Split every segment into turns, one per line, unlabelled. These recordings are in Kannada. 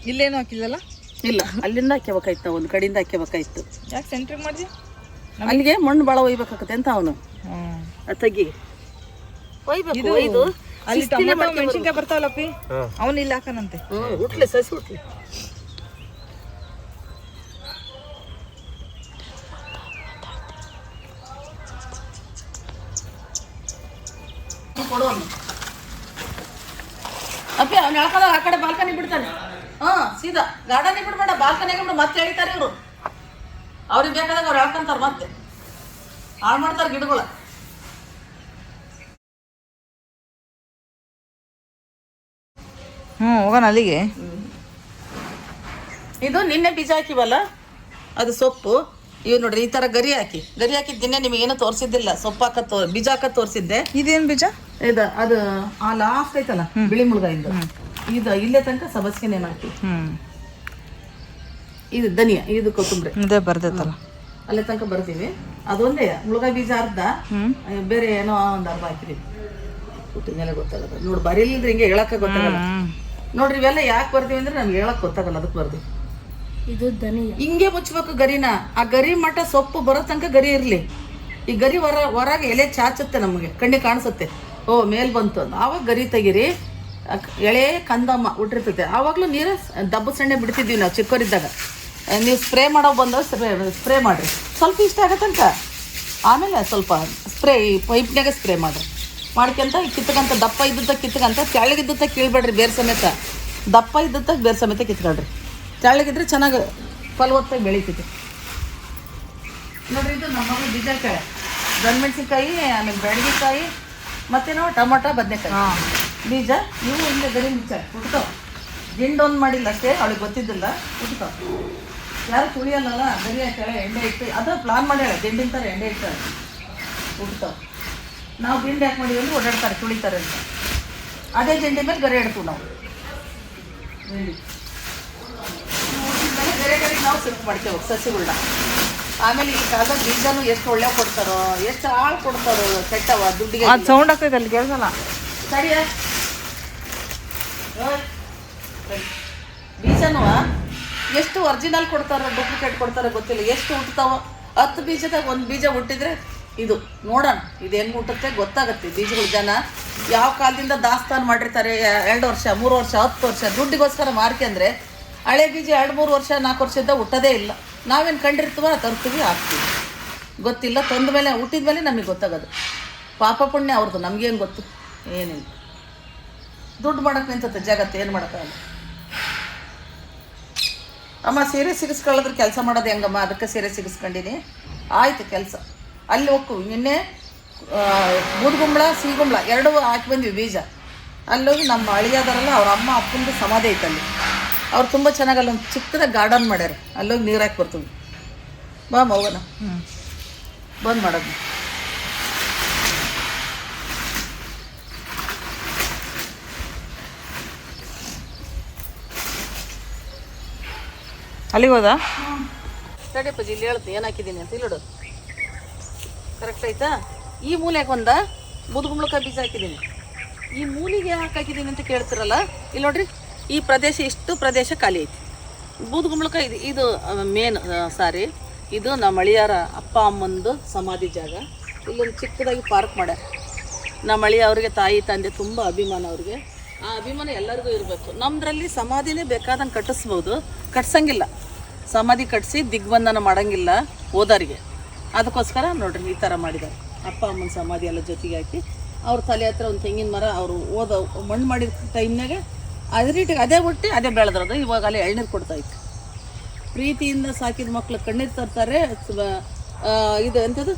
ಇಲ್ಲೇನು ಹಾಕಿಲ್ಲಲ್ಲ?
ಇಲ್ಲ, ಅಲ್ಲಿಂದ ಹಾಕ್ಯಬೇಕಾಯ್ತು, ನಾವು ಒಂದು ಕಡೆಯಿಂದ ಹಾಕ್ಯಬೇಕಾಯ್ತು.
ಯಾಕೆ ಸೆಂಟ್ರಿಗೆ ಮಾಡಿದ್ವಿ?
ಅಲ್ಲಿಗೆ ಮಣ್ಣು ಭಾಳ ಒಯ್ಬೇಕಾಗತ್ತೆ ಅಂತ ಅವನು ತಗ್ಗಿ ಒಯ್ಬೇಕು. ಒಯ್ದು
ಅಲ್ಲಿ ಟೊಮೆಟೊ ಮೆಣಸಿನ್ಕಾಯಿ ಬರ್ತಾವಲ್ಲಪ್ಪಿ, ಅವನು ಇಲ್ಲಿ ಹಾಕನಂತೆ.
ಹುಟ್ಲಿ, ಸಸಿ ಹುಟ್ಲಿ. ಕೊಡೋನು ಅಪ್ಪಿ, ಅವ್ನು ಹೇಳ್ಕೊಂಡಾಗ ಆ ಕಡೆ ಬಾಲ್ಕನಿ ಬಿಡ್ತಾನೆ. ಸೀದಾ ಗಾರ್ಡನಿಗೆ ಬಿಡ್ಬೇಡ, ಬಾಲ್ಕನಿಗೆ ಬಿಡು. ಮತ್ತೆ ಹೇಳ್ತಾರೆ ಇವರು, ಅವ್ರಿಗೆ ಬೇಕಾದಾಗ ಅವ್ರು ಹೇಳ್ಕೊಂತಾರೆ, ಮತ್ತೆ ಹಾಳು ಮಾಡ್ತಾರೆ ಗಿಡಗಳ.
ಹೋಗೋಣ ಅಲ್ಲಿಗೆ.
ಇದು ನಿನ್ನೆ ಬೀಜ ಹಾಕಿವಲ್ಲ, ಅದು ಸೊಪ್ಪು. ಇವ್ ನೋಡ್ರಿ, ಈ ತರ ಗರಿ ಹಾಕಿದ್ ನಿನ್ನೆ ನಿಮಗೆ ಏನು ತೋರಿಸಿದ್ದಿಲ್ಲ. ಸೊಪ್ಪು ಬೀಜ ಹಾಕತ್ ತೋರಿಸಿದ್ದೆ.
ಇದೇನು ಬೀಜ? ಅದು
ಆ ಲಾಸ್ಟ್ ಐತಲ್ಲ ಬಿಳಿ ಮುಳುಗಾಯಿಂದ, ಇದು ಇಲ್ಲೇ ತನಕ ಸಬಸ್ಗೆ ನೇಮ್ ಹಾಕಿ. ಇದು ಧನಿಯಾ, ಇದು ಕೊತ್ತಂಬರಿ
ಇದೇ ಬರ್ದೈತಲ್ಲ,
ಅಲ್ಲೇ ತನಕ ಬರ್ತೀವಿ. ಅದೊಂದೇ ಮುಳುಗಾಯಿ ಬೀಜ ಅರ್ಧ, ಬೇರೆ ಏನೋ ಒಂದು ಅರ್ಧ ಹಾಕಿದೀವಿ. ಹುಟ್ಟಿದ ಮೇಲೆ ಗೊತ್ತಾಗಲ್ಲ ನೋಡಿ, ಬರೀಲಿದ್ರೆ ಹಿಂಗೆ ಹೇಳಕ್ಕೆ ಗೊತ್ತಾಗಲ್ಲ ನೋಡ್ರಿ. ಇವೆಲ್ಲ ಯಾಕೆ ಬರ್ತೀವಿ ಅಂದ್ರೆ ನಮ್ಗೆ ಹೇಳಕ್ ಗೊತ್ತಾಗಲ್ಲ, ಅದಕ್ಕೆ ಬರ್ತೀವಿ.
ಇದು ಧನಿಯಾ
ಹಿಂಗೆ ಮುಚ್ಚಬೇಕು ಗರಿನ. ಆ ಗರಿ ಮಟ್ಟ ಸೊಪ್ಪು ಬರೋ ತನಕ ಗರಿ ಇರ್ಲಿ. ಈ ಗರಿ ಹೊರಗೆ ಎಲೆ ಚಾಚುತ್ತೆ, ನಮಗೆ ಕಣ್ಣಿಗೆ ಕಾಣಿಸುತ್ತೆ. ಓ ಮೇಲ್ ಬಂತು ಅಂತ ಆವಾಗ ಗರಿ ತೆಗಿರಿ. ಎಳೆ ಕಂದಮ್ಮ ಹುಟ್ಟಿರ್ತೈತೆ, ಆವಾಗಲೂ ನೀರು ದಬ್ಬ ಸಣ್ಣೆ ಬಿಡ್ತಿದ್ವಿ ನಾವು ಚಿಕ್ಕವರಿದ್ದಾಗ. ನೀವು ಸ್ಪ್ರೇ ಮಾಡೋ ಬಂದಾಗ ಸ್ಪ್ರೇ ಮಾಡಿರಿ, ಸ್ವಲ್ಪ ಇಷ್ಟ ಆಗತ್ತಂತ. ಆಮೇಲೆ ಸ್ವಲ್ಪ ಸ್ಪ್ರೇ ಈ ಪೈಪ್ನಾಗ ಸ್ಪ್ರೇ ಮಾಡಿರಿ. ಮಾಡ್ಕೊಂತ ಕಿತ್ತಕಂತ ದಪ್ಪ ಇದ್ದ ಕಿತ್ತಕಂತ, ತೆಳ್ಳಗಿದ್ದ ಕೀಳ್ಬೇಡ್ರಿ ಬೇರೆ ಸಮೇತ. ದಪ್ಪ ಇದ್ದ ಬೇರೆ ಸಮೇತ ಕಿತ್ಕೊಳ್ರಿ. ತೆಳ್ಳಗಿದ್ರೆ ಚೆನ್ನಾಗಿ ಫಲವತ್ತಾಗಿ ಬೆಳಿತೈತಿ ನೋಡ್ರಿ. ಇದು ನಮ್ಮ ಬೀಜ ಕಾಯಿ, ಗಂಡ್ಮೆಣ್ಸಿನ್ಕಾಯಿ, ಆಮೇಲೆ ಬೆಳಗಿಕಾಯಿ, ಮತ್ತೇನೋ ಟೊಮೊಟೊ, ಬದನೆಕಾಯಿ ಬೀಜ. ಇವು ಇಲ್ಲೇ ಗರಿ ಮುಚ್ಚ ಹುಟ್ತಾವ. ಗಿಂಡೊಂದು ಮಾಡಿಲ್ಲ ಅಷ್ಟೇ, ಅವಳಿಗೆ ಗೊತ್ತಿದ್ದಿಲ್ಲ. ಹುಟ್ತಾವ, ಯಾರು ತುಳಿಯಲ್ಲ. ಗರಿ ಹಾಕ್ಯಾಳೆ, ಎಣ್ಣೆ ಇಟ್ಟು, ಅದು ಪ್ಲಾನ್ ಮಾಡ್ಯಾಳೆ. ದಿಂಡಿನ ಥರ ಎಣ್ಣೆ ಇಟ್ಟಾಳೆ, ಹುಟ್ತಾವ. ನಾವು ದಿಂಡಿ ಯಾಕೆ ಮಾಡಿವಿ ಅಂದ್ರೆ ಓಡಾಡ್ತಾರೆ, ತುಳಿತಾರೆ ಅಂತ. ಅದೇ ದಿಂಡಿ ಮೇಲೆ ಗರಿ ಇಡ್ತೀವಿ ನಾವು. ದಿಂಡಿ ಬೇರೆ ನಾವು ಶಿಫ್ಟ್ ಮಾಡ್ತೇವೆ ಸಸಿಗಳನ್ನ. ಆಮೇಲೆ ಈ ಕಾಲದ ಬೀಜನೂ ಎಷ್ಟು ಒಳ್ಳೆ ಕೊಡ್ತಾರೋ, ಎಷ್ಟು ಹಾಳು ಕೊಡ್ತಾರೋ, ಕೆಟ್ಟವ ದುಡ್ಡಿಗೆ.
ಅದು ಸೌಂಡ್ ಆಗ್ತೈತೆ, ಅಲ್ಲಿ ಕೇಳಿಸಲ್ಲ.
ಸರಿಯ ಬೀಜನೂ ಎಷ್ಟು ಒರಿಜಿನಲ್ ಕೊಡ್ತಾರೋ ಡೂಪ್ಲಿಕೇಟ್ ಕೊಡ್ತಾರೋ ಗೊತ್ತಿಲ್ಲ. ಎಷ್ಟು ಹುಟ್ಟುತ್ತಾವ, 10 ಬೀಜದಾಗ ಒಂದು ಬೀಜ ಹುಟ್ಟಿದ್ರೆ ಇದು ನೋಡೋಣ ಇದು ಹೆಂಗೆ ಹುಟ್ಟುತ್ತೆ ಗೊತ್ತಾಗುತ್ತೆ. ಬೀಜಗಳು ಜನ ಯಾವ ಕಾಲದಿಂದ ದಾಸ್ತಾನು ಮಾಡಿರ್ತಾರೆ, 2 ವರ್ಷ 3 ವರ್ಷ 10 ವರ್ಷ ದುಡ್ಡಿಗೋಸ್ಕರ ಮಾರ್ಕೆಂದ್ರೆ ಹಳೆ ಬೀಜ 2-3 ವರ್ಷ 4 ವರ್ಷದಿಂದ ಹುಟ್ಟೋದೇ ಇಲ್ಲ. ನಾವೇನು ಕಂಡಿರ್ತೀವ ತರ್ತೀವಿ, ಹಾಕ್ತೀವಿ, ಗೊತ್ತಿಲ್ಲ. ತಂದ ಮೇಲೆ ಹುಟ್ಟಿದ ಮೇಲೆ ನಮಗೆ ಗೊತ್ತಾಗೋದು. ಪಾಪ ಪುಣ್ಯ ಅವ್ರದ್ದು, ನಮಗೇನು ಗೊತ್ತು? ಏನಿಲ್ಲ. ದುಡ್ಡು ಮಾಡೋಕೆ ನಿಂತತ್ತೆ ಜಗತ್ತು, ಏನು ಮಾಡೋಕ್ಕಾಗಲ್ಲ. ಅಮ್ಮ ಸೀರೆ ಸಿಗಿಸ್ಕೊಳ್ಳೋದ್ರ ಕೆಲಸ ಮಾಡೋದು ಹೆಂಗಮ್ಮ? ಅದಕ್ಕೆ ಸೀರೆ ಸಿಗಿಸ್ಕೊಂಡಿನಿ, ಆಯಿತು ಕೆಲಸ. ಅಲ್ಲಿ ಹೋಗ್ತೀವಿ. ನಿನ್ನೆ ಬೂದುಗುಂಬಳ ಸಿಗುಂಬಳ 2 ಹಾಕಿ ಬಂದ್ವಿ ಬೀಜ. ಅಲ್ಲೋಗಿ ನಮ್ಮ ಅಳಿಯಾದಾರಲ್ಲ, ಅವ್ರ ಅಮ್ಮ ಅಪ್ಪಂದು ಸಮಾಧಿ ಐತಲ್ಲಿ. ಅವ್ರು ತುಂಬ ಚೆನ್ನಾಗಿ ಅಲ್ಲೊಂದು ಚಿಕ್ಕದಾಗಿ ಗಾರ್ಡನ್ ಮಾಡ್ಯಾರ. ಅಲ್ಲೋಗಿ ನೀರು ಹಾಕಿ ಬರ್ತೀವಿ. ಬಾ ಮಗನ ಬಂದ್ ಮಾಡೋದು.
ಅಲ್ಲಿಗೆ ಹೋದ
ತಡೆಪಜಿ ಇಲ್ಲಿ ಹೇಳ್ತೀನಿ ಏನು ಹಾಕಿದ್ದೀನಿ ಅಂತ. ಇಲ್ಲೋಡು ಕರೆಕ್ಟ್ ಆಯ್ತಾ? ಈ ಮೂಲೆಗೆ ಒಂದು ಬೂದುಗುಂಬಳಕಾಯಿ ಬೀಜ ಹಾಕಿದ್ದೀನಿ. ಈ ಮೂಲಿಗೆ ಯಾಕೆ ಹಾಕಿದ್ದೀನಿ ಅಂತ ಕೇಳ್ತಿರಲ್ಲ, ಇಲ್ಲಿ ನೋಡ್ರಿ. ಈ ಪ್ರದೇಶ ಇಷ್ಟು ಪ್ರದೇಶ ಖಾಲಿ ಐತಿ. ಬೂದುಗುಂಬಳಕಾಯಿ ಇದು ಮೇನ್ ಸಾರಿ. ಇದು ನಮ್ಮ ಅಳಿಯಾರ ಅಪ್ಪ ಅಮ್ಮಂದು ಸಮಾಧಿ ಜಾಗ. ಇಲ್ಲೊಂದು ಚಿಕ್ಕದಾಗಿ ಪಾರ್ಕ್ ಮಾಡ್ಯಾರ. ನಮ್ಮ ಅಳಿಯ ಅವ್ರಿಗೆ ತಾಯಿ ತಂದೆ ತುಂಬ ಅಭಿಮಾನ ಅವ್ರಿಗೆ. ಆ ಅಭಿಮಾನ ಎಲ್ಲರಿಗೂ ಇರಬೇಕು. ನಮ್ಮದ್ರಲ್ಲಿ ಸಮಾಧಿನೇ ಬೇಕಾದಂಗೆ ಕಟ್ಟಿಸ್ಬೋದು, ಕಟ್ಸಂಗಿಲ್ಲ. ಸಮಾಧಿ ಕಟ್ಟಿಸಿ ದಿಗ್ಬಂಧನ ಮಾಡೋಂಗಿಲ್ಲ ಓದೋರಿಗೆ. ಅದಕ್ಕೋಸ್ಕರ ನೋಡ್ರಿ ಈ ಥರ ಮಾಡಿದ್ದಾರೆ. ಅಪ್ಪ ಅಮ್ಮನ ಸಮಾಧಿ ಎಲ್ಲ ಜೊತೆಗೆ ಹಾಕಿ ಅವ್ರ ತಲೆ ಹತ್ರ ಒಂದು ತೆಂಗಿನ ಮರ, ಅವರು ಮಣ್ಣು ಮಾಡಿದ ಟೈಮ್ನಾಗೆ ಅದೇ ರೀತಿಗೆ ಅದೇ ಹುಟ್ಟಿ ಅದೇ ಬೆಳೆದ್ರದು. ಇವಾಗ ಅಲ್ಲಿ ಎಳ್ನೀರು ಕೊಡ್ತಾಯಿತ್ತು. ಪ್ರೀತಿಯಿಂದ ಸಾಕಿದ ಮಕ್ಳು ಕಣ್ಣೀರು ತರ್ತಾರೆ. ಇದು ಎಂಥದ್ದು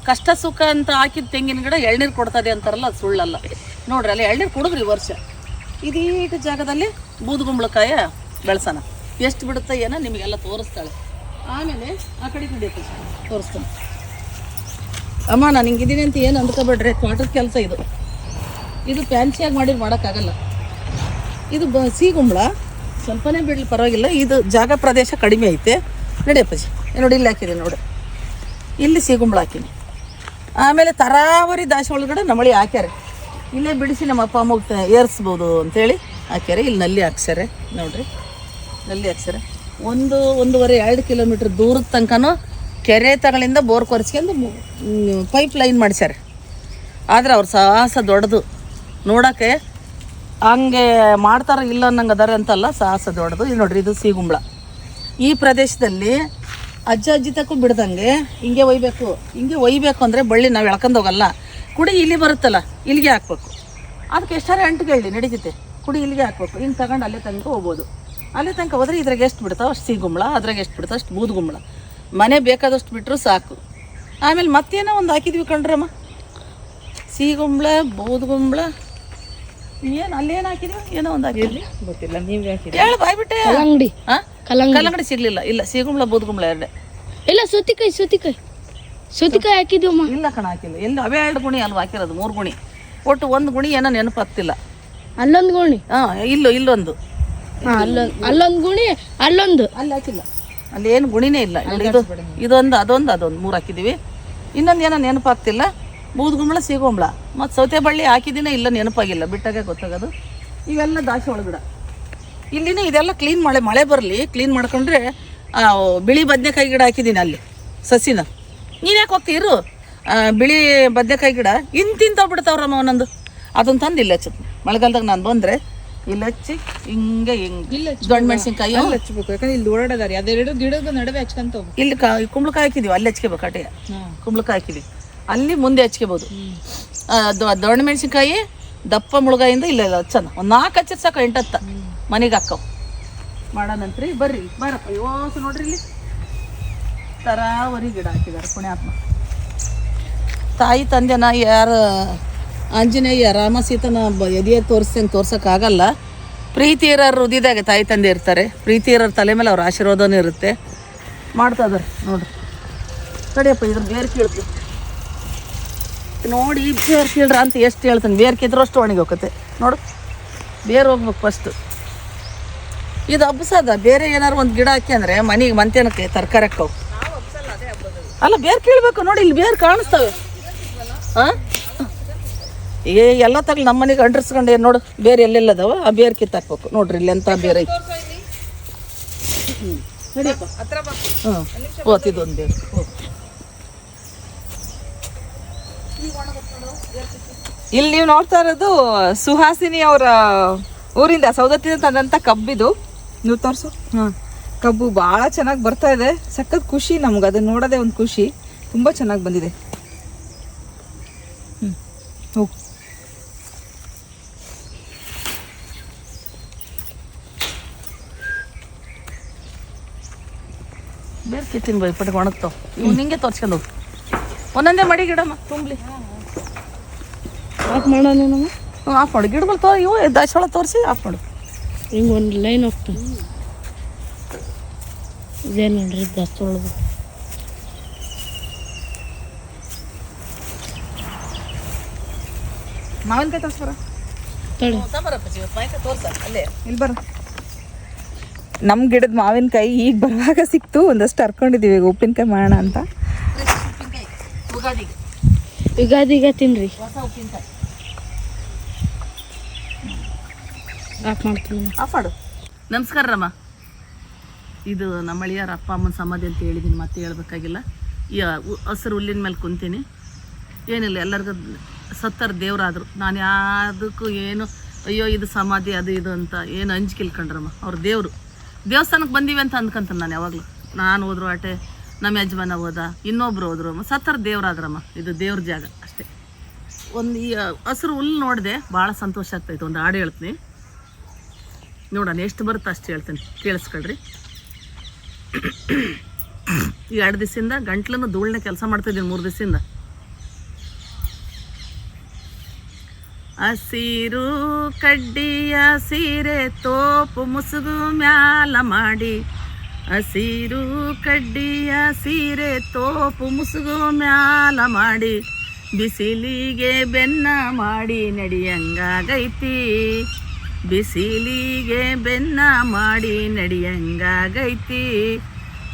ಕಷ್ಟ ಸುಖ ಅಂತ ಹಾಕಿದ ತೆಂಗಿನ ಗಿಡ ಎಳ್ನೀರು ಕೊಡ್ತದೆ ಅಂತಾರಲ್ಲ, ಅದು ಸುಳ್ಳಲ್ಲ. ನೋಡ್ರಿ ಅಲ್ಲಿ ಎಳ್ನೀರು ಕುಡಿದ್ರಿ ವರ್ಷ. ಇದೀಟ ಜಾಗದಲ್ಲಿ ಬೂದುಗುಂಬಳಕಾಯ ಬೆಳೆಸೋಣ. ಎಷ್ಟು ಬಿಡುತ್ತೆ ಏನೋ ನಿಮಗೆಲ್ಲ ತೋರಿಸ್ತಾಳೆ. ಆಮೇಲೆ ಆ ಕಡೆ ನಡೆಯುತ್ತೆ ತೋರಿಸ್ತಾನೆ. ಅಮ್ಮ ನಾನು ಹಿಂಗಿದ್ದೀನಿ ಅಂತ ಏನು ಅಂದ್ಕೋಬೇಡ್ರಿ, ತೋಟದ ಕೆಲಸ ಇದು. ಇದು ಫ್ಯಾನ್ಸಿಯಾಗಿ ಮಾಡಿದ್ರೆ ಮಾಡೋಕ್ಕಾಗಲ್ಲ. ಇದು ಸಿಗುಂಬಳ ಸ್ವಲ್ಪನೇ ಬಿಡಲಿ ಪರವಾಗಿಲ್ಲ. ಇದು ಜಾಗ ಪ್ರದೇಶ ಕಡಿಮೆ ಐತೆ. ನಡೆಯಪ್ಪಜಿ ನೋಡಿ, ಇಲ್ಲಿ ಹಾಕಿದೆ ನೋಡಿ, ಇಲ್ಲಿ ಸಿಗುಂಬಳ ಹಾಕಿನಿ. ಆಮೇಲೆ ತರಾವರಿ ದಾಸೆ ಒಳಗಡೆ ನಮ್ಮಳಿ ಹಾಕ್ಯಾರೆ. ಇಲ್ಲೇ ಬಿಡಿಸಿ ನಮ್ಮ ಅಪ್ಪ ಅಮ್ಮಗೆ ಏರಿಸ್ಬೋದು ಅಂಥೇಳಿ ಹಾಕ್ಯಾರೆ. ಇಲ್ಲಿ ನಲ್ಲಿ ಹಾಕ್ಸ್ಯಾರೆ ನೋಡ್ರಿ. ನಲ್ಲಿ ಹಾಕ್ಸ್ಯಾರ. 1-1.5 ಕಿಲೋಮೀಟ್ರ್ ದೂರದ ತನಕನೂ ಕೆರೆ ತಗಳಿಂದ ಬೋರ್ ಕೊರೆಸ್ಕೊಂಡು ಪೈಪ್ ಲೈನ್ ಮಾಡಿಸ್ಯಾರ. ಆದರೆ ಅವ್ರ ಸಾಹಸ ದೊಡ್ಡದು, ನೋಡೋಕ್ಕೆ ಹಂಗೆ ಮಾಡ್ತಾರ ಇಲ್ಲ ಅನ್ನಂಗೆ ಅದಾರೆ ಅಂತಲ್ಲ, ಸಾಹಸ ದೊಡ್ಡದು. ಇದು ನೋಡ್ರಿ, ಇದು ಸೀಗುಂಬಳ. ಈ ಪ್ರದೇಶದಲ್ಲಿ ಅಜ್ಜಿ ತಕ್ಕೂ ಬಿಡ್ದಂಗೆ ಹಿಂಗೆ ಒಯ್ಬೇಕು ಅಂದರೆ ಬಳ್ಳಿ ನಾವು ಎಳ್ಕೊಂಡು ಹೋಗಲ್ಲ. ಕುಡಿ ಇಲ್ಲಿ ಬರುತ್ತಲ್ಲ, ಇಲ್ಲಿಗೆ ಹಾಕ್ಬೇಕು. ಅದಕ್ಕೆ ಎಷ್ಟಾರೆ ಅಂಟಿಗೆ ಹೇಳಿ ನಡೀತೈತೆ. ಕುಡಿ ಇಲ್ಲಿಗೆ ಹಾಕ್ಬೇಕು, ಹಿಂಗೆ ತಗೊಂಡು ಅಲ್ಲೇ ತನಕ ಹೋಗ್ಬೋದು. ಅಲ್ಲೇ ತನಕ ಹೋದ್ರೆ ಇದ್ರಾಗ ಎಷ್ಟು ಬಿಡ್ತಾವೆ ಅಷ್ಟು ಸೀಗುಂಬಳ, ಅದ್ರಾಗ ಎಷ್ಟು ಬಿಡ್ತಾವೆ ಅಷ್ಟು ಬೂದುಗುಂಬಳ. ಮನೆ ಬೇಕಾದಷ್ಟು ಬಿಟ್ಟರು ಸಾಕು. ಆಮೇಲೆ ಮತ್ತೇನೋ ಒಂದು ಹಾಕಿದ್ವಿ ಕಣ್ರಮ್ಮ, ಸೀಗುಂಬಳ, ಬೂದುಗುಂಬಳ, ಏನು ಅಲ್ಲೇನು ಹಾಕಿದ್ವಿ, ಏನೋ ಒಂದು ಹಾಕಿದ್ವಿ,
ಗೊತ್ತಿಲ್ಲ, ನೀವೇ ಹಾಕಿದ್ರಿ.
ಹೇಳು ಬಾಯ್ಬಿಟ್ಟೆ.
ಕಲ್ಲಂಗಡಿ.
ಹಾಂ, ಕಲ್ಲಂಗಡಿ ಸಿಗ್ಲಿಲ್ಲ. ಇಲ್ಲ, ಸೀಗುಂಬಳ ಬೂದುಗುಂಬಳ ಎರಡೇ.
ಇಲ್ಲ, ಸೌತಿಕಾಯಿ ಹಾಕಿದ್ವಮ್ಮ.
ಇಲ್ಲ ಕಣ, ಹಾಕಿಲ್ಲ. ಎಲ್ಲಿ ಅವೇ 2 ಗುಣಿ ಅಲ್ವಾ ಹಾಕಿರೋದು, 3 ಗುಣಿ. ಒಟ್ಟು 1 ಗುಣಿ ಏನೋ ನೆನಪಾಗ್ತಿಲ್ಲ.
ಅಲ್ಲೊಂದು ಗುಣಿ.
ಹಾಂ, ಇಲ್ಲೊಂದು,
ಅಲ್ಲೊಂದು ಗುಣಿ, ಅಲ್ಲೊಂದು.
ಅಲ್ಲಿ ಹಾಕಿಲ್ಲ, ಅಲ್ಲಿ ಏನು ಗುಣಿನೇ ಇಲ್ಲ. ಇದೊಂದು ಅದೊಂದು 3 ಹಾಕಿದ್ದೀವಿ. ಇನ್ನೊಂದು ಏನೋ ನೆನಪಾಗ್ತಿಲ್ಲ. ಬೂದುಗುಂಬಳ, ಸೀಗುಂಬಳ ಮತ್ತು ಸೌತೆ ಬಳ್ಳಿ ಹಾಕಿದ್ದೀನೇ ಇಲ್ಲ, ನೆನಪಾಗಿಲ್ಲ, ಬಿಟ್ಟಾಗೆ ಗೊತ್ತಾಗೋದು. ಇವೆಲ್ಲ ದಾಸವಾಳ ಗಿಡ. ಇಲ್ಲಿನೂ ಇದೆಲ್ಲ ಕ್ಲೀನ್ ಮಳೆ ಬರಲಿ, ಕ್ಲೀನ್ ಮಾಡ್ಕೊಂಡ್ರೆ ಬಿಳಿ ಬದನೆಕಾಯಿ ಗಿಡ ಹಾಕಿದ್ದೀನಿ ಅಲ್ಲಿ ಸಸಿನ. ನೀನು ಯಾಕೆ ಹೋಗ್ತೀರು? ಬಿಳಿ ಬದನೆಕಾಯಿ ಗಿಡ ಇಂತಿಂತವ್ ಬಿಡ್ತಾವ್ರಮ್ಮ ಒಂದೊಂದು. ಅದನ್ನು ತಂದು ಇಲ್ಲಿ ಹಚ್ಚುತ್ತೆ. ಮಳೆಗಾಲದಾಗ ನಾನು ಬಂದರೆ ಇಲ್ಲಿ ಹಚ್ಚಿ ಹಿಂಗೆ ದೊಡ್ಡ ಮೆಣಸಿನ್ಕಾಯಿ
ಹಚ್ಬೇಕು, ಯಾಕಂದ್ರೆ ಇಲ್ಲಿ ಓಡಾಡದಾರೆ. ಅದೆರಡು ಗಿಡದ ನಡುವೆ ಹಚ್ಕೊಂತ ಹೋಗು.
ಇಲ್ಲಿ ಕುಂಬಳಕಾಯಿ ಹಾಕಿದೀವಿ, ಅಲ್ಲಿ ಹಚ್ಕೋಬೇಕು. ಅಟೆಯ ಕುಂಬಳಕಾಯಿ ಹಾಕಿದೀವಿ, ಅಲ್ಲಿ ಮುಂದೆ ಹಚ್ಕೋಬೋದು. ದೊಡ್ಡ ಮೆಣಸಿನ್ಕಾಯಿ ದಪ್ಪ ಮುಳುಗಾಯಿಂದ ಇಲ್ಲ ಹಚ್ಚನ. ಒಂದು 4 ಹಚ್ಚಿರ್ ಸಾಕು, 8-10 ಮನೆಗೆ ಹಾಕವು. ಮಾಡೋಣಂತ್ರಿ, ಬರ್ರಿ ಬಾರಪ್ಪ. ಯೋಸು ನೋಡ್ರಿ, ಇಲ್ಲಿ ತರಾವರಿ ಗಿಡ ಹಾಕಿದ್ದಾರೆ. ಪುಣ್ಯಾತ್ಮ ತಾಯಿ ತಂದೆನ ಯಾರು ಆಂಜನೇಯ ರಾಮ ಸೀತನ ಎದೆಯ ತೋರ್ಸೋಕ್ಕಾಗಲ್ಲ. ಪ್ರೀತಿ ಇರೋರು ಹೃದಯದಾಗ ತಾಯಿ ತಂದೆ ಇರ್ತಾರೆ. ಪ್ರೀತಿ ಇರೋರ ತಲೆ ಮೇಲೆ ಅವ್ರ ಆಶೀರ್ವಾದನೂ ಇರುತ್ತೆ. ಮಾಡ್ತಾ ಇದಾರೆ ನೋಡ್ರಿ. ಕಡಿಯಪ್ಪ, ಇದ್ರ ಬೇರೆ ಕೀಳ್ತೀವಿ ನೋಡಿ. ಬೇರೆ ಕೀಳ್ರ ಅಂತ ಎಷ್ಟು ಹೇಳ್ತಾನೆ, ಬೇರೆ ಕಿದ್ರು ಅಷ್ಟು ಒಣಗಿ ಹೋಗುತ್ತೆ ನೋಡು. ಬೇರೆ ಹೋಗ್ಬೇಕು ಫಸ್ಟು. ಇದು ಹಬ್ಬಸದ. ಬೇರೆ ಏನಾರು ಒಂದು ಗಿಡ ಹಾಕಿ ಅಂದರೆ ಮನೆಗೆ ಮಂತೇನಕ್ಕೆ ತರಕಾರಿ ಹಾಕವು. ಅಲ್ಲ, ಬೇರೆ ಕೀಳ್ಬೇಕು ನೋಡಿ, ಇಲ್ಲಿ ಬೇರೆ ಕಾಣಿಸ್ತವೆ. ಹಾಂ, ಎಲ್ಲ ತಗಲಿ ನಮ್ಮ ಮನೆಗೆ ಅಂಟ್ರಿಸ್ಕೊಂಡು ಏನು ನೋಡು, ಬೇರೆ ಎಲ್ಲೆಲ್ಲದವ ಆ ಬೇರೆ ಕಿತ್ತಾಕ್ಬೇಕು ನೋಡ್ರಿ. ಇಲ್ಲಿ ಎಂಥ ಬೇರೆ ಐತಿ. ನಡಿಯಪ್ಪ. ಹಾಂ, ಓದ್ತಿದ್ದೊಂದು ಬೇರೆ.
ಇಲ್ಲಿ ನೀವು ನೋಡ್ತಾ ಇರೋದು ಸುಹಾಸಿನಿ ಅವರ ಊರಿಂದ ಸೌದತ್ತಿನ ತಂದಂತ ಕಬ್ಬಿದು. ನೀವು ತೋರಿಸು. ಹಾಂ, ಕಬ್ಬು ಭಾಳ ಚೆನ್ನಾಗಿ ಬರ್ತಾ ಇದೆ. ಸಖತ್ ಖುಷಿ ನಮ್ಗೆ ಅದನ್ನ ನೋಡೋದೇ ಒಂದು ಖುಷಿ. ತುಂಬ ಚೆನ್ನಾಗಿ ಬಂದಿದೆ. ಹೋಗು.
ಬೇರೆ ಕಿತ್ತಿನ ಬೈಪಟ್ಟಿಗೆ ಒಣಗ್ತಾವ ಇವು. ನಿಂಗೆ ತೋರ್ಸ್ಕೊಂಡು ಹೋಗಿ ಒಂದೊಂದೇ ಮಡಿ ಗಿಡಮ್ಮ ತುಂಬಲಿ.
ಆಫ್ ಮಾಡೋಣ ನಮ್ಮ.
ಆಫ್ ಮಾಡು ಗಿಡಗಳು ಇವು ದಾಸವಾಳ ತೋರಿಸಿ ಆಫ್ ಮಾಡು.
ಹಿಂಗೆ ಒಂದು ಲೈನ್ ಹೋಗ್ತಾನೆ. ಇದೇ ನೋಡ್ರಿ ದಾಸವಾಳದು.
ಮಾವಿನಕಾಯಿ ತೋರಿಸ್ಬರ.
ಅಲ್ಲೇ
ಇಲ್ಲಿ ಬರ. ನಮ್ಮ ಗಿಡದ ಮಾವಿನಕಾಯಿ ಈಗ ಬರುವಾಗ ಸಿಕ್ತು. ಒಂದಷ್ಟು ಹರ್ಕೊಂಡಿದ್ದೀವಿ. ಈಗ ಉಪ್ಪಿನಕಾಯಿ ಮಾಡೋಣ ಅಂತ.
ಯುಗಾದಿಗೆ ತಿನ್ರಿ.
ಹೊಸ ಉಪ್ಪಿನಕಾಯಿ
ಆಫ್ ಮಾಡ್ತೀನಿ.
ಆಫ್ ಮಾಡು. ನಮಸ್ಕಾರ ರಮ್ಮ. ಇದು ನಮ್ಮ ಅಳಿಯಾರ ಅಪ್ಪ ಅಮ್ಮನ ಸಮಾಧಿ ಅಂತ ಹೇಳಿದ್ದೀನಿ, ಮತ್ತೆ ಹೇಳ್ಬೇಕಾಗಿಲ್ಲ. ಈ ಹಸಿರು ಹುಲ್ಲಿನ ಮೇಲೆ ಕುಂತೀನಿ. ಏನಿಲ್ಲ, ಎಲ್ಲರಿಗೂ ಸತ್ತರ ದೇವರಾದರು. ನಾನು ಯಾವುದಕ್ಕೂ ಏನು ಅಯ್ಯೋ ಇದು ಸಮಾಧಿ ಅದು ಇದು ಅಂತ ಏನು ಅಂಜಿಕೆ ಇಲ್ಕೊಂಡ್ರಮ್ಮ. ಅವ್ರ ದೇವರು. ದೇವಸ್ಥಾನಕ್ಕೆ ಬಂದೀವಿ ಅಂತ ಅಂದ್ಕೊಂತಾನೆ ನಾನು ಯಾವಾಗಲೂ. ನಾನು ಹೋದ್ರು ಆಟೆ, ನಮ್ಮ ಯಜಮಾನ ಹೋದ, ಇನ್ನೊಬ್ರು ಹೋದ್ರು. ಸತ್ತರ ದೇವರಾದ್ರಮ್ಮ. ಇದು ದೇವ್ರ ಜಾಗ ಅಷ್ಟೇ. ಒಂದು ಈ ಹಸಿರು ಹುಲ್ಲು ನೋಡಿದೆ, ಭಾಳ ಸಂತೋಷ ಆಗ್ತಾಯಿತ್ತು. ಒಂದು ಹಾಡು ಹೇಳ್ತೀನಿ ನೋಡೋಣ, ಎಷ್ಟು ಬರುತ್ತೆ ಅಷ್ಟು ಹೇಳ್ತೀನಿ, ಕೇಳಿಸ್ಕೊಳ್ರಿ. ಈ 2 ದಿವಸದಿಂದ ಗಂಟ್ಲನ್ನು ಧೂಳನ್ನ ಕೆಲಸ ಮಾಡ್ತಾಯಿದ್ದೀನಿ. 3 ದಿವಸದಿಂದ. ಹಸಿರು ಕಡ್ಡಿಯ ಸೀರೆ ತೋಪು ಮುಸುಗು ಮ್ಯಾಲ ಮಾಡಿ, ಹಸಿರು ಕಡ್ಡಿಯ ಸೀರೆ ತೋಪು ಮುಸುಗು ಮ್ಯಾಲ ಮಾಡಿ, ಬಿಸಿಲಿಗೆ ಬೆನ್ನ ಮಾಡಿ ನಡಿಯಂಗಾಗೈತಿ, ಬಿಸಿಲಿಗೆ ಬೆನ್ನ ಮಾಡಿ ನಡಿಯಂಗಾಗೈತಿ.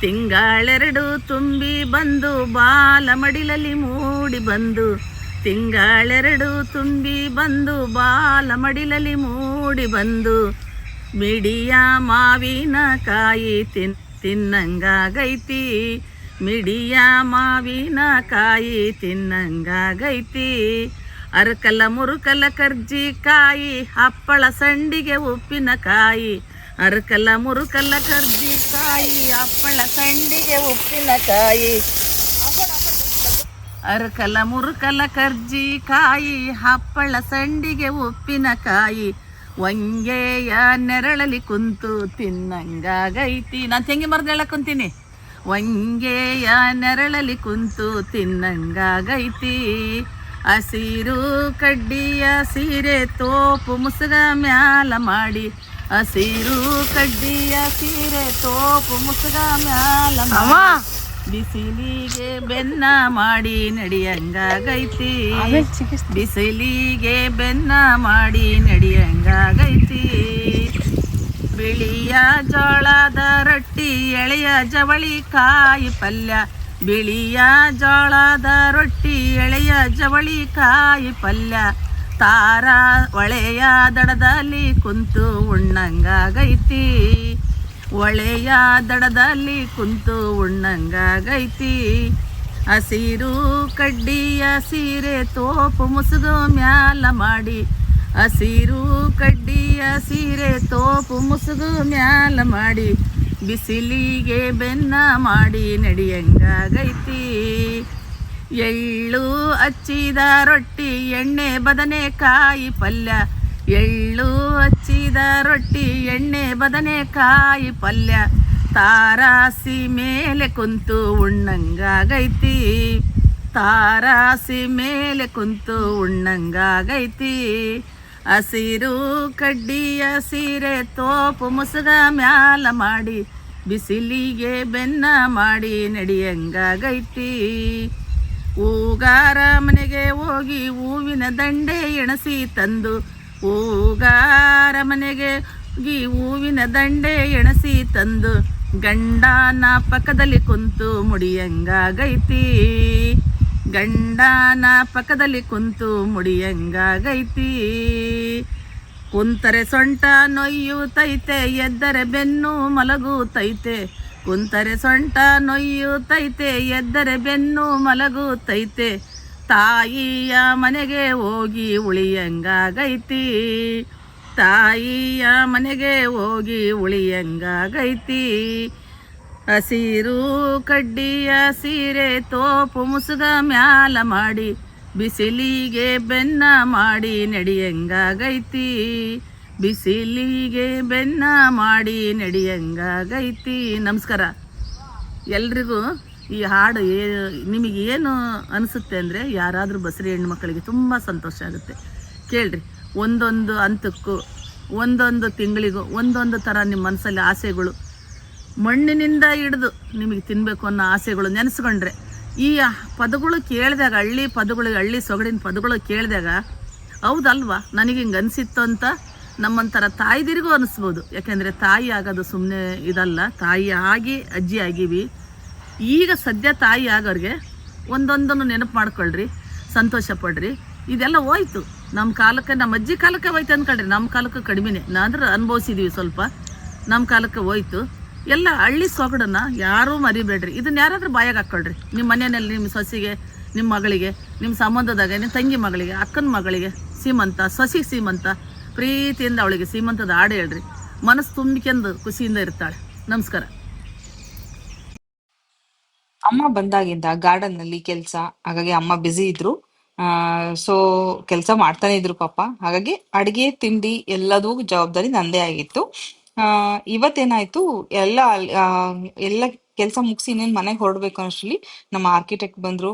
ತಿಂಗಳೆರಡು ತುಂಬಿ ಬಂದು ಬಾಲ ಮಡಿಲಲ್ಲಿ ಮೂಡಿ ಬಂದು, ತಿಂಗಳೆರಡು ತುಂಬಿ ಬಂದು ಬಾಲ ಮಡಿಲಲ್ಲಿ ಮೂಡಿ ಬಂದು, ಮಿಡಿಯ ಮಾವಿನಕಾಯಿ ತಿನ್ನಂಗಾಗೈತಿ, ಮಿಡಿಯ ಮಾವಿನಕಾಯಿ ತಿನ್ನಂಗಾಗೈತಿ. ಅರಕಲ ಮುರುಕಲ ಕರ್ಜಿಕಾಯಿ, ಹಪ್ಪಳ ಸಂಡಿಗೆ ಉಪ್ಪಿನಕಾಯಿ. ಅರಕಲ ಮುರುಕಲ ಕರ್ಜಿಕಾಯಿ, ಹಪ್ಪಳ ಸಂಡಿಗೆ ಉಪ್ಪಿನಕಾಯಿ. ಅರಕಲ ಮುರುಕಲ ಕರ್ಜಿಕಾಯಿ, ಹಪ್ಪಳ ಸಂಡಿಗೆ ಉಪ್ಪಿನಕಾಯಿ. ವಂಗೆಯ ನೆರಳಲಿ ಕುಂತು ತಿನ್ನಂಗಾಗೈತಿ. ನಾನು ತೆಂಗಿ ಮರದ ಹೇಳಕ್ ಕುಂತೀನಿ. ವಂಗೆಯ ನೆರಳಲಿ ಕುಂತು ತಿನ್ನಂಗಾಗೈತಿ. ಹಸಿರು ಕಡ್ಡಿಯ ಸೀರೆ ತೋಪು ಮುಸುಗ ಮ್ಯಾಲ ಮಾಡಿ, ಹಸಿರು ಕಡ್ಡಿಯ ಸೀರೆ ತೋಪು ಮುಸುಗ ಮ್ಯಾಲ ಮಾಡಿ. ಬಿಸಿಲಿಗೆ ಬೆನ್ನ ಮಾಡಿ ನಡಿಯಂಗಾಗೈತಿ, ಬಿಸಿಲಿಗೆ ಬೆನ್ನ ಮಾಡಿ ನಡಿಯಂಗಾಗೈತಿ. ಬಿಳಿಯ ಜೋಳದ ರೊಟ್ಟಿ, ಎಳೆಯ ಜವಳಿ ಕಾಯಿ ಪಲ್ಯ. ಬಿಳಿಯ ಜೋಳದ ರೊಟ್ಟಿ, ಎಳೆಯ ಜವಳಿ ಕಾಯಿ ಪಲ್ಯ. ತಾರ ಒಳೆಯ ದಡದಲ್ಲಿ ಕುಂತು ಉಣ್ಣಂಗಾಗೈತಿ, ಒಳೆಯ ದಡದಲ್ಲಿ ಕುಂತು ಉಣ್ಣಂಗಾಗೈತಿ. ಹಸಿರು ಕಡ್ಡಿಯ ಸೀರೆ ತೋಪು ಮುಸುಗು ಮ್ಯಾಲ ಮಾಡಿ, ಹಸಿರು ಕಡ್ಡಿಯ ಸೀರೆ ತೋಪು ಮುಸುಗು ಮ್ಯಾಲ ಮಾಡಿ. ಬಿಸಿಲಿಗೆ ಬೆನ್ನ ಮಾಡಿ ನಡಿಯಂಗಾಗೈತಿ. ಎಳ್ಳು ಹಚ್ಚಿದ ರೊಟ್ಟಿ, ಎಣ್ಣೆ ಬದನೆಕಾಯಿ ಪಲ್ಯ. ಎಳ್ಳು ಹಚ್ಚಿದ ರೊಟ್ಟಿ, ಎಣ್ಣೆ ಬದನೆಕಾಯಿ ಪಲ್ಯ. ತಾರಾಸಿ ಮೇಲೆ ಕುಂತು ಉಣ್ಣಂಗಾಗೈತಿ, ತಾರಾಸಿ ಮೇಲೆ ಕುಂತು ಉಣ್ಣಂಗಾಗೈತಿ. ಹಸಿರು ಕಡ್ಡಿಯ ಸೀರೆ ತೋಪು ಮುಸುಗ ಮ್ಯಾಲ ಮಾಡಿ, ಬಿಸಿಲಿಗೆ ಬೆನ್ನ ಮಾಡಿ ನಡಿಯಂಗಾಗೈತಿ. ಹೂಗಾರ ಮನೆಗೆ ಹೋಗಿ ಹೂವಿನ ದಂಡೆ ಎಣಸಿ ತಂದು, ಹೂಗಾರ ಮನೆಗೆ ಹೋಗಿ ಹೂವಿನ ದಂಡೆ ಎಣಸಿ ತಂದು. ಗಂಡನ ಪಕ್ಕದಲ್ಲಿ ಕುಂತು ಮುಡಿಯಂಗಾಗೈತಿ, ಗಂಡನ ಪಕ್ಕದಲ್ಲಿ ಕುಂತು ಮುಡಿಯಂಗಾಗೈತಿ. ಕುಂತರೆ ಸೊಂಟ ನೋಯುತ್ತೈತೆ, ಎದ್ದರೆ ಬೆನ್ನು ಮಲಗುತ್ತೈತೆ. ಕುಂತರೆ ಸೊಂಟ ನೋಯುತ್ತೈತೆ, ಎದ್ದರೆ ಬೆನ್ನು ಮಲಗುತ್ತೈತೆ. ತಾಯಿಯ ಮನೆಗೆ ಹೋಗಿ ಉಳಿಯಂಗಾಗೈತಿ, ತಾಯಿಯ ಮನೆಗೆ ಹೋಗಿ ಉಳಿಯಂಗಾಗೈತಿ. ಹಸಿರು ಕಡ್ಡಿಯ ಸೀರೆ ತೋಪು ಮುಸುಗ ಮ್ಯಾಲ ಮಾಡಿ, ಬಿಸಿಲಿಗೆ ಬೆನ್ನ ಮಾಡಿ ನಡಿಯಂಗಾಗೈತಿ, ಬಿಸಿಲಿಗೆ ಬೆನ್ನ ಮಾಡಿ ನಡಿಯಂಗಾಗೈತಿ. ನಮಸ್ಕಾರ ಎಲ್ರಿಗೂ. ಈ ಹಾಡು ನಿಮಗೆ ಏನು ಅನಿಸುತ್ತೆ ಅಂದರೆ, ಯಾರಾದರೂ ಬಸರಿ ಹೆಣ್ಮಕ್ಳಿಗೆ ತುಂಬ ಸಂತೋಷ ಆಗುತ್ತೆ. ಕೇಳ್ರಿ. ಒಂದೊಂದು ಹಂತಕ್ಕೂ, ಒಂದೊಂದು ತಿಂಗಳಿಗೂ ಒಂದೊಂದು ಥರ ನಿಮ್ಮ ಮನಸ್ಸಲ್ಲಿ ಆಸೆಗಳು, ಮಣ್ಣಿನಿಂದ ಹಿಡಿದು ನಿಮಗೆ ತಿನ್ನಬೇಕು ಅನ್ನೋ ಆಸೆಗಳು ನೆನೆಸ್ಕೊಂಡ್ರೆ, ಈ ಪದಗಳು ಕೇಳಿದಾಗ, ಹಳ್ಳಿ ಪದಗಳು, ಹಳ್ಳಿ ಸೊಗಡಿನ ಪದಗಳು ಕೇಳಿದಾಗ, ಹೌದಲ್ವಾ ನನಗೆ ಹಿಂಗೆ ಅನಿಸಿತ್ತು ಅಂತ ನಮ್ಮಂಥರ ತಾಯಿದಿರಿಗೂ ಅನಿಸ್ಬೋದು. ಯಾಕೆಂದರೆ ತಾಯಿ ಆಗೋದು ಸುಮ್ಮನೆ ಇದಲ್ಲ, ತಾಯಿ ಆಗಿ ಅಜ್ಜಿ ಆಗೀವಿ. ಈಗ ಸದ್ಯ ತಾಯಿ ಆಗೋರಿಗೆ ಒಂದೊಂದನ್ನು ನೆನಪು ಮಾಡ್ಕೊಳ್ರಿ, ಸಂತೋಷ ಪಡ್ರಿ. ಇದೆಲ್ಲ ಹೋಯ್ತು ನಮ್ಮ ಕಾಲಕ್ಕೆ, ನಮ್ಮ ಅಜ್ಜಿ ಕಾಲಕ್ಕೆ ಹೋಯ್ತು ಅಂದ್ಕೊಳ್ರಿ. ನಮ್ಮ ಕಾಲಕ್ಕೆ ಕಡಿಮೆನೇ, ಅಂದ್ರೆ ಅನುಭವಿಸಿದ್ದೀವಿ ಸ್ವಲ್ಪ. ನಮ್ಮ ಕಾಲಕ್ಕೆ ಹೋಯ್ತು ಎಲ್ಲ. ಹಳ್ಳಿ ಸೊಗಡನ್ನ ಯಾರೂ ಮರಿಬೇಡ್ರಿ. ಇದನ್ನ ಯಾರಾದರೂ ಬಾಯಾಗ ಹಾಕ್ಕೊಳ್ರಿ. ನಿಮ್ಮ ಮನೆಯಲ್ಲಿ ನಿಮ್ಮ ಸೊಸೆಗೆ, ನಿಮ್ಮ ಮಗಳಿಗೆ, ನಿಮ್ಮ ಸಂಬಂಧದಾಗ ನಿಮ್ಮ ತಂಗಿ ಮಗಳಿಗೆ, ಅಕ್ಕನ ಮಗಳಿಗೆ ಸೀಮಂತ, ಸೊಸಿ ಸೀಮಂತ, ಪ್ರೀತಿಯಿಂದ ಅವಳಿಗೆ ಸೀಮಂತದ ಹಾಡು ಹೇಳ್ರಿ. ಮನಸ್ಸು ತುಂಬಿಕೆಂದು ಖುಷಿಯಿಂದ ಇರ್ತಾಳೆ. ನಮಸ್ಕಾರ.
ಅಮ್ಮ ಬಂದಾಗಿಂದ ಗಾರ್ಡನ್ ನಲ್ಲಿ ಕೆಲ್ಸ, ಹಾಗಾಗಿ ಅಮ್ಮ ಬ್ಯುಸಿ ಇದ್ರು. ಸೊ ಕೆಲಸ ಮಾಡ್ತಾನೆ ಇದ್ರು ಪಾಪ. ಹಾಗಾಗಿ ಅಡಿಗೆ ತಿಂಡಿ ಎಲ್ಲದೂ ಜವಾಬ್ದಾರಿ ನಂದೇ ಆಗಿತ್ತು. ಇವತ್ತೇನಾಯ್ತು, ಎಲ್ಲ ಆ, ಎಲ್ಲ ಕೆಲಸ ಮುಗಿಸಿ ಇನ್ನೇನ್ ಮನೆಗೆ ಹೊರಡ್ಬೇಕು ಅನ್ನೋಷ್ಟ್ರಲ್ಲಿ ನಮ್ಮ ಆರ್ಕಿಟೆಕ್ಟ್ ಬಂದ್ರು.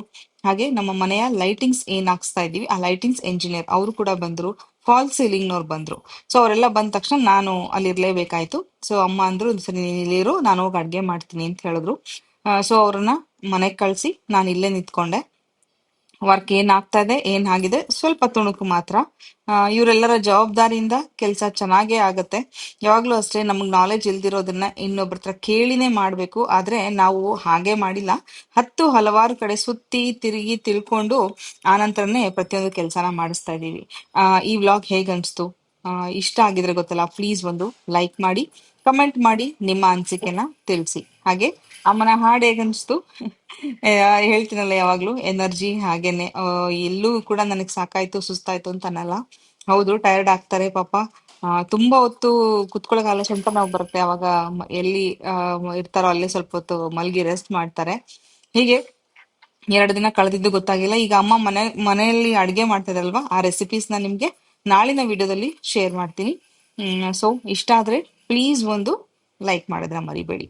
ಹಾಗೆ ನಮ್ಮ ಮನೆಯ ಲೈಟಿಂಗ್ಸ್ ಏನ್ ಹಾಕ್ಸ್ತಾ ಇದೀವಿ ಆ ಲೈಟಿಂಗ್ಸ್ ಎಂಜಿನಿಯರ್ ಅವರು ಕೂಡ ಬಂದ್ರು. ಫಾಲ್ ಸೀಲಿಂಗ್ನವ್ರು ಬಂದ್ರು. ಸೊ ಅವರೆಲ್ಲ ಬಂದ ತಕ್ಷಣ ನಾನು ಅಲ್ಲಿ ಇರ್ಲೇಬೇಕಾಯ್ತು. ಸೊ ಅಮ್ಮ ಅಂದ್ರು, ಸರಿ ನೀನ್ ಇಲ್ಲಿರು, ನಾನು ಹೋಗಿ ಅಡ್ಗೆ ಮಾಡ್ತೀನಿ ಅಂತ ಹೇಳಿದ್ರು. ಸೊ ಅವ್ರನ್ನ ಮನೆಗ್ ಕಳ್ಸಿ ನಾನು ಇಲ್ಲೇ ನಿಂತ್ಕೊಂಡೆ. ವರ್ಕ್ ಏನ್ ಆಗ್ತಾ ಇದೆ, ಏನ್ ಆಗಿದೆ, ಸ್ವಲ್ಪ ತುಣುಕು ಮಾತ್ರ. ಇವರೆಲ್ಲರ ಜವಾಬ್ದಾರಿಯಿಂದ ಕೆಲಸ ಚೆನ್ನಾಗೇ ಆಗತ್ತೆ. ಯಾವಾಗ್ಲೂ ಅಷ್ಟೇ, ನಮಗ್ ನಾಲೆಜ್ ಇಲ್ದಿರೋದನ್ನ ಇನ್ನೊಬ್ರ ಹತ್ರ ಕೇಳಿನೇ ಮಾಡ್ಬೇಕು. ಆದ್ರೆ ನಾವು ಹಾಗೆ ಮಾಡಿಲ್ಲ. ಹಲವಾರು ಕಡೆ ಸುತ್ತಿ ತಿರುಗಿ ತಿಳ್ಕೊಂಡು ಆನಂತರನೇ ಪ್ರತಿಯೊಂದು ಕೆಲಸನ ಮಾಡಿಸ್ತಾ ಇದೀವಿ. ಈ ವ್ಲಾಗ್ ಹೇಗ್ ಅನ್ಸ್ತು? ಇಷ್ಟ ಆಗಿದ್ರೆ ಗೊತ್ತಲ್ಲ, ಪ್ಲೀಸ್ ಒಂದು ಲೈಕ್ ಮಾಡಿ, ಕಮೆಂಟ್ ಮಾಡಿ, ನಿಮ್ಮ ಅನಿಸಿಕೆನ ತಿಳಿಸಿ. ಹಾಗೆ ಅಮ್ಮನ ಹಾಡು ಹೇಗನ್ನಿಸ್ತು ಹೇಳ್ತೀನಲ್ಲ ಯಾವಾಗ್ಲೂ ಎನರ್ಜಿ ಹಾಗೇನೆ. ಎಲ್ಲೂ ಕೂಡ ನನಗೆ ಸಾಕಾಯ್ತು ಸುಸ್ತಾಯ್ತು ಅಂತ ಅನ್ನಲ್ಲ. ಹೌದು, ಟಯರ್ಡ್ ಆಗ್ತಾರೆ ಪಾಪ. ತುಂಬಾ ಹೊತ್ತು ಕುತ್ಕೊಳ್ಳೋಕಾಗಲ್ಲ, ಸೊಂಟ ನೋವು ಬರುತ್ತೆ. ಅವಾಗ ಎಲ್ಲಿ ಇರ್ತಾರೋ ಅಲ್ಲೇ ಸ್ವಲ್ಪ ಹೊತ್ತು ಮಲ್ಗಿ ರೆಸ್ಟ್ ಮಾಡ್ತಾರೆ. ಹೀಗೆ 2 ದಿನ ಕಳೆದಿದ್ದು ಗೊತ್ತಾಗಿಲ್ಲ. ಈಗ ಅಮ್ಮ ಮನೆಯಲ್ಲಿ ಅಡ್ಗೆ ಮಾಡ್ತಾ ಇದಾರಲ್ವಾ, ಆ ರೆಸಿಪೀಸ್ನ ನಿಮ್ಗೆ ನಾಳಿನ ವಿಡಿಯೋದಲ್ಲಿ ಶೇರ್ ಮಾಡ್ತೀನಿ. ಸೊ ಇಷ್ಟ ಆದ್ರೆ ಪ್ಲೀಸ್ ಒಂದು ಲೈಕ್ ಮಾಡೋದನ್ನ ಮರಿಬೇಡಿ.